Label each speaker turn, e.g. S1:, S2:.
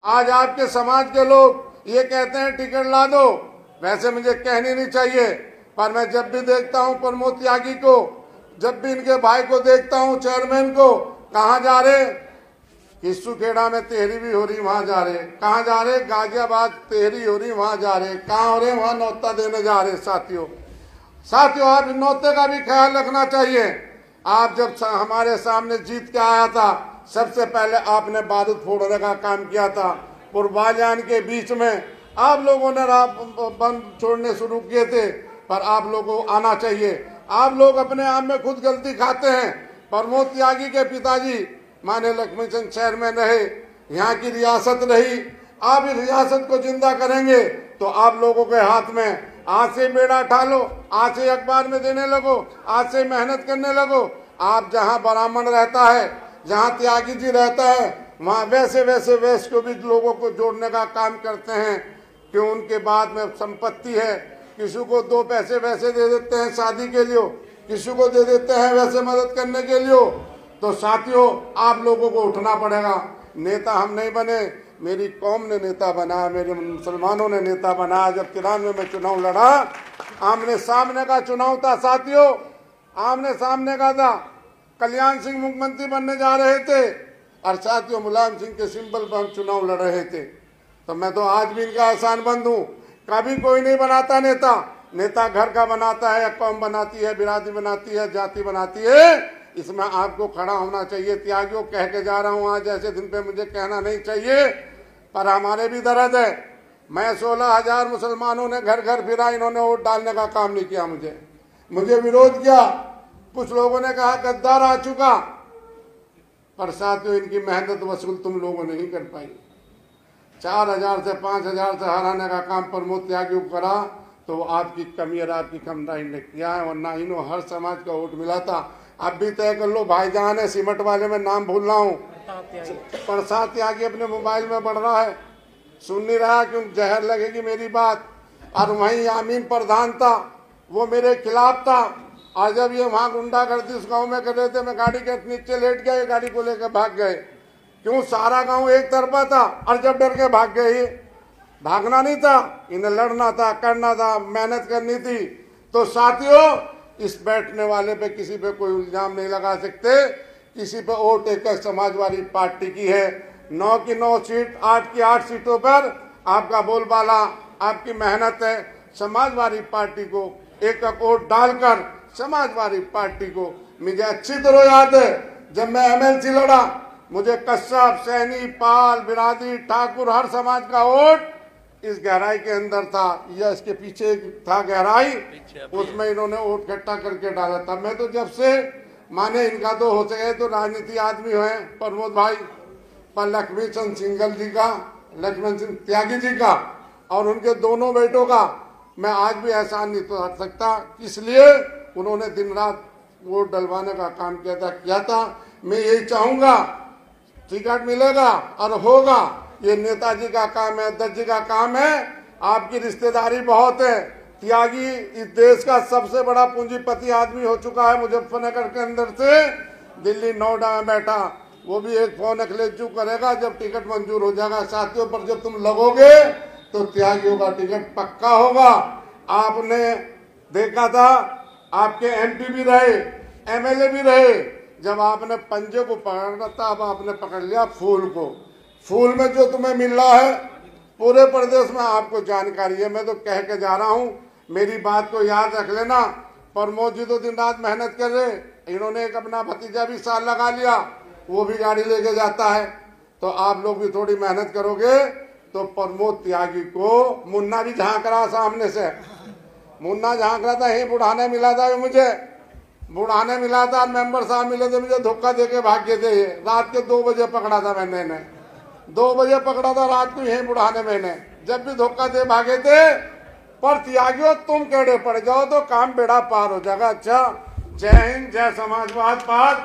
S1: आज आपके समाज के लोग ये कहते हैं टिकट ला दो, वैसे मुझे कहनी नहीं चाहिए, पर मैं जब भी देखता हूं प्रमोद त्यागी को, जब भी इनके भाई को देखता हूं चेयरमैन को, कहाँ जा रहे, किस्सू खेड़ा में तेहरी भी हो रही वहां जा रहे, कहाँ जा रहे, गाजियाबाद तेहरी हो रही वहां जा रहे, कहाँ हो रहे, वहां नौता देने जा रहे। साथियों आप नौते का भी ख्याल रखना चाहिए। आप जब हमारे सामने जीत के आया था, सबसे पहले आपने बारूद फोड़ने का काम किया था। पूर्वाजान के बीच में आप लोगों ने बम छोड़ने शुरू किए थे, पर आप लोगों को आना चाहिए। आप लोग अपने आप में खुद गलती खाते हैं। प्रमोद त्यागी के पिताजी माने लक्ष्मी चंद चेयरमैन रहे, यहाँ की रियासत रही। आप इस रियासत को जिंदा करेंगे तो आप लोगों के हाथ में, आज से बेड़ा उठा लो, आज से अखबार में देने लगो, आज से मेहनत करने लगो। आप जहाँ ब्राह्मण रहता है, जहाँ त्यागी जी रहता है, वहाँ वैसे वैश्य को भी लोगों को जोड़ने का काम करते हैं कि उनके बाद में संपत्ति है, किसी को 2 पैसे वैसे दे देते हैं शादी के लिए, किसी को दे देते हैं वैसे मदद करने के लिए। तो साथियों आप लोगों को उठना पड़ेगा। नेता हम नहीं बने, मेरी कौम ने नेता बनाया, मेरे मुसलमानों ने नेता बनाया। जब 93 में चुनाव लड़ा, आमने सामने का चुनाव था साथियों, आमने सामने का था। कल्याण सिंह मुख्यमंत्री बनने जा रहे थे और साथियों मुलायम सिंह के सिंबल पर हम चुनाव लड़ रहे थे। तो मैं तो आज भी इनका एहसानमंद हूँ। कभी कोई नहीं बनाता नेता, नेता घर का बनाता है, कौम बनाती है, बिरादरी बनाती है, जाति बनाती है। इसमें आपको खड़ा होना चाहिए। त्यागियों कह के जा रहा हूँ, आज ऐसे दिन पे मुझे कहना नहीं चाहिए, पर हमारे भी दर्द है। मैं 16,000 मुसलमानों ने घर घर फिरा, इन्होंने वोट डालने का काम नहीं किया। मुझे विरोध किया, कुछ लोगों ने कहा गद्दार आ चुका, पर साथियों इनकी मेहनत वसूल तुम लोगों ने नहीं कर पाई। 4,000 से 5,000 से हराने का काम प्रमोद त्यागी को करा, तो आपकी कमी और आपकी कमराई ने किया है, वरना इन्हों हर समाज का वोट मिला था। अब भी तय कर लो, भाईजान है सीमेंट वाले में नाम भूल रहा हूँ, प्रसाद त्यागी अपने मोबाइल में बढ़ रहा है, सुन नहीं रहा क्यों, जहर लगेगी मेरी बात। और वहीं यामीन प्रधान था, वो मेरे खिलाफ था, और जब ये वहाँ गुंडागर्दी उस गांव में कर रहे थे, मैं गाड़ी के नीचे लेट गया, ये गाड़ी को लेकर भाग गए। क्यों, सारा गांव एक तरफा था, और जब डर के भाग गए, भागना नहीं था, इन्हें लड़ना था, करना था, मेहनत करनी थी। तो साथियों इस बैठने वाले पे किसी पे कोई इल्जाम नहीं लगा सकते। किसी पे वोट एक समाजवादी पार्टी की है। 9 की 9 सीट, 8 की 8 सीटों पर आपका बोलबाला, आपकी मेहनत है। समाजवादी पार्टी को एक वोट डालकर, समाजवादी पार्टी को, मुझे अच्छी तरह याद है जब मैं MLC लड़ा, मुझे कश्यप, सैनी, पाल, बिरादरी, ठाकुर, हर समाज का वोट इस गहराई के अंदर था, या इसके पीछे था गहराई, उसमें इन्होंने वोट इकट्ठा करके डाला था। मैं तो जब से माने इनका तो हो सके तो राजनीति आदमी है प्रमोद भाई, पर लक्ष्मी चंद सिंगल जी का, लक्ष्मण सिंह त्यागी जी का और उनके दोनों बेटों का मैं आज भी एहसान नहीं तो हट सकता। इसलिए उन्होंने दिन रात वोट डलवाने का काम किया था। मैं यही चाहूंगा, टिकट मिलेगा और होगा, ये नेताजी का काम है, अध्यक्ष जी का काम है। आपकी रिश्तेदारी बहुत है। त्यागी इस देश का सबसे बड़ा पूंजीपति आदमी हो चुका है। मुजफ्फरनगर के अंदर से दिल्ली नोएडा में बैठा, वो भी एक फोन अखिलेश करेगा जब टिकट मंजूर हो जाएगा। साथियों पर जब तुम लगोगे तो त्यागियों का टिकट पक्का होगा। आपने देखा था, आपके MP भी रहे, MLA भी रहे, जब आपने पंजे को पकड़ा था, अब आपने पकड़ लिया फूल को। फूल में जो तुम्हें मिल रहा है पूरे प्रदेश में आपको जानकारी है। मैं तो कह के जा रहा हूँ, मेरी बात को याद रख लेना। प्रमोद जी तो दिन रात मेहनत कर रहे, इन्होंने एक अपना भतीजा भी साल लगा लिया, वो भी गाड़ी लेके जाता है। तो आप लोग भी थोड़ी मेहनत करोगे तो प्रमोद त्यागी को, मुन्ना भी झांक रहा सामने से, मुन्ना झांक रहा था, यही बुढ़ाने मिला था, मुझे बुढ़ाने मिला था, मेंबर साहब मिले थे, मुझे धोखा देके भाग गए थे। रात के 2 बजे पकड़ा था मैंने, 2 बजे पकड़ा था रात को, यही बुढ़ाने मैंने, जब भी धोखा दे भागे थे। पर त्यागियों तुम केड़े पड़ जाओ तो काम बेड़ा पार हो जाएगा। अच्छा, जय हिंद, जय समाजवाद पार।